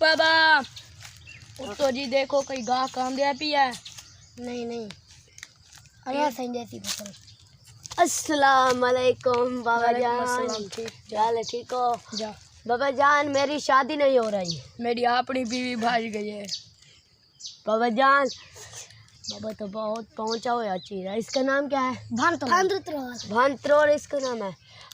बाबा तो जी देखो कहीं घाह काम दिया पिया है। नहीं अरे सही जैसी फसल। अस्सलाम वालेकुम बाबा जान। ठीक ठीक हो जा। बाबा जान, मेरी शादी नहीं हो रही। मेरी अपनी बीवी भाग गई है। बाबा जान, बाबा तो बहुत पहुंचा हुआ चीज है। इसका नाम क्या है? भानत्रोर इसका नाम है।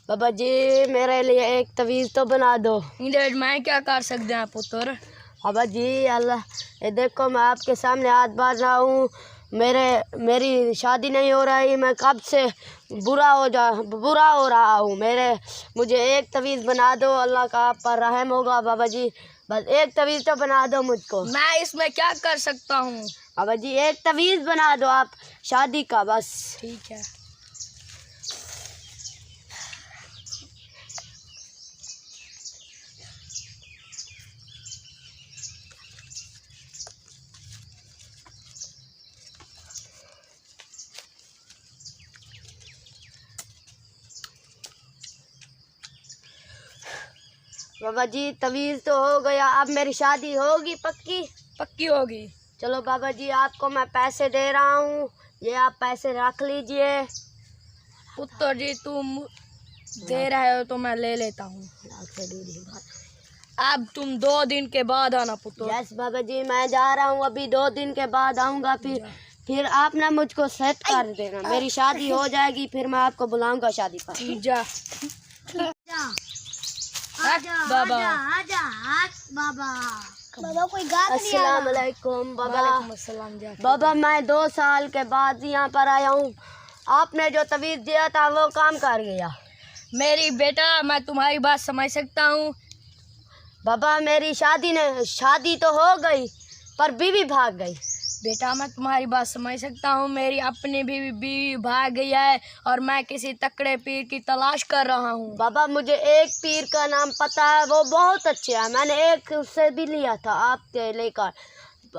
बाबा जी मेरे लिए एक तवीज़ तो बना दो। इंडेड मैं क्या कर सकते हैं पुत्र? बाबा जी अल्लाह, ये देखो मैं आपके सामने हाथ बांध रहा हूँ। मेरी शादी नहीं हो रही। मैं कब से बुरा हो रहा हूँ। मुझे एक तवीज़ बना दो। अल्लाह का आप पर रहम होगा बाबा जी। बस एक तवीज़ तो बना दो मुझको। मैं इसमें क्या कर सकता हूँ? बाबा जी एक तवीज़ बना दो आप शादी का, बस। ठीक है। बाबा जी तवीज़ तो हो गया, अब मेरी शादी होगी पक्की? पक्की होगी। चलो बाबा जी आपको मैं पैसे दे रहा हूँ, ये आप पैसे रख लीजिए। पुत्र जी तुम दे रहे हो तो मैं ले लेता हूँ। अब तुम 2 दिन के बाद आना पुत्र। यस बाबा जी मैं जा रहा हूँ, अभी 2 दिन के बाद आऊँगा। फिर आप ना मुझको सेट कर देना। मेरी शादी हो जाएगी फिर मैं आपको बुलाऊंगा शादी पर। जा बाबा कोई गात नहीं आ अस्सलाम वालेकुम बाबा। अस्सलाम जा। बाबा मैं 2 साल के बाद यहाँ पर आया हूँ। आपने जो तवीज़ दिया था वो काम कर गया। मेरी बेटा मैं तुम्हारी बात समझ सकता हूँ। बाबा मेरी शादी तो हो गई पर बीवी भाग गई। बेटा मैं तुम्हारी बात समझ सकता हूँ। मेरी अपनी बीवी भाग गई है और मैं किसी तकड़े पीर की तलाश कर रहा हूँ। बाबा मुझे एक पीर का नाम पता है, वो बहुत अच्छे है। मैंने एक उससे भी लिया था आपके लेकर।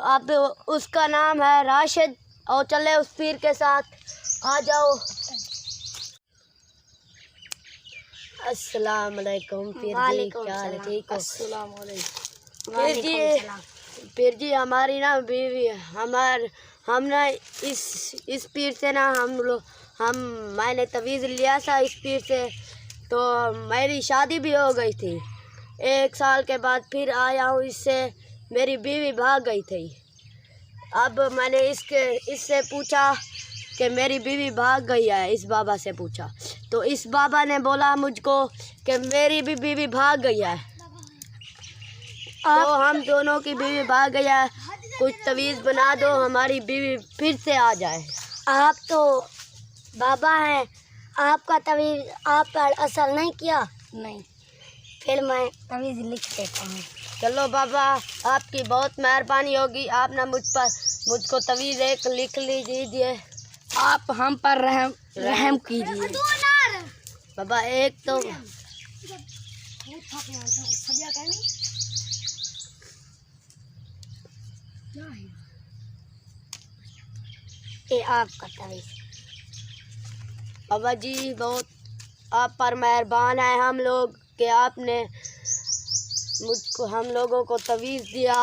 अब उसका नाम है राशिद। और चले उस पीर के साथ, आ जाओ। अस्सलाम वालेकुम पीर जी, क्या हाल है? ठीक हो? अस्सलाम वालेकुम। पीर जी हमारी ना बीवी हम ना इस पीर से ना मैंने तवीज़ लिया था इस पीर से, तो मेरी शादी भी हो गई थी। 1 साल के बाद फिर आया हूँ इससे, मेरी बीवी भाग गई थी। अब मैंने इससे पूछा कि मेरी बीवी भाग गई है। इस बाबा से पूछा तो इस बाबा ने बोला मुझको कि मेरी भी बीवी भाग गई है। तो हम दोनों की बीवी भाग गई है, कुछ तवीज़ बना दो हमारी बीवी फिर से आ जाए। आप तो बाबा हैं, आपका तवीज़ आप पर असर नहीं किया? नहीं। फिर मैं तवीज़ लिख देता हूँ। चलो बाबा आपकी बहुत मेहरबानी होगी। आप ना मुझको तवीज़ एक लिख लीजिए। आप हम पर रहम कीजिए। बाबा एक तो ये आपका तवीज़। बाबा जी बहुत आप पर मेहरबान है हम लोग कि आपने हम लोगों को तवीज़ दिया,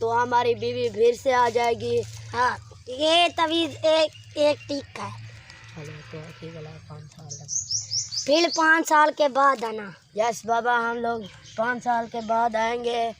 तो हमारी बीवी फिर से आ जाएगी। हाँ ये तवीज़ एक टीका है। फिर 5 साल के बाद आना। यस बाबा हम लोग 5 साल के बाद आएंगे।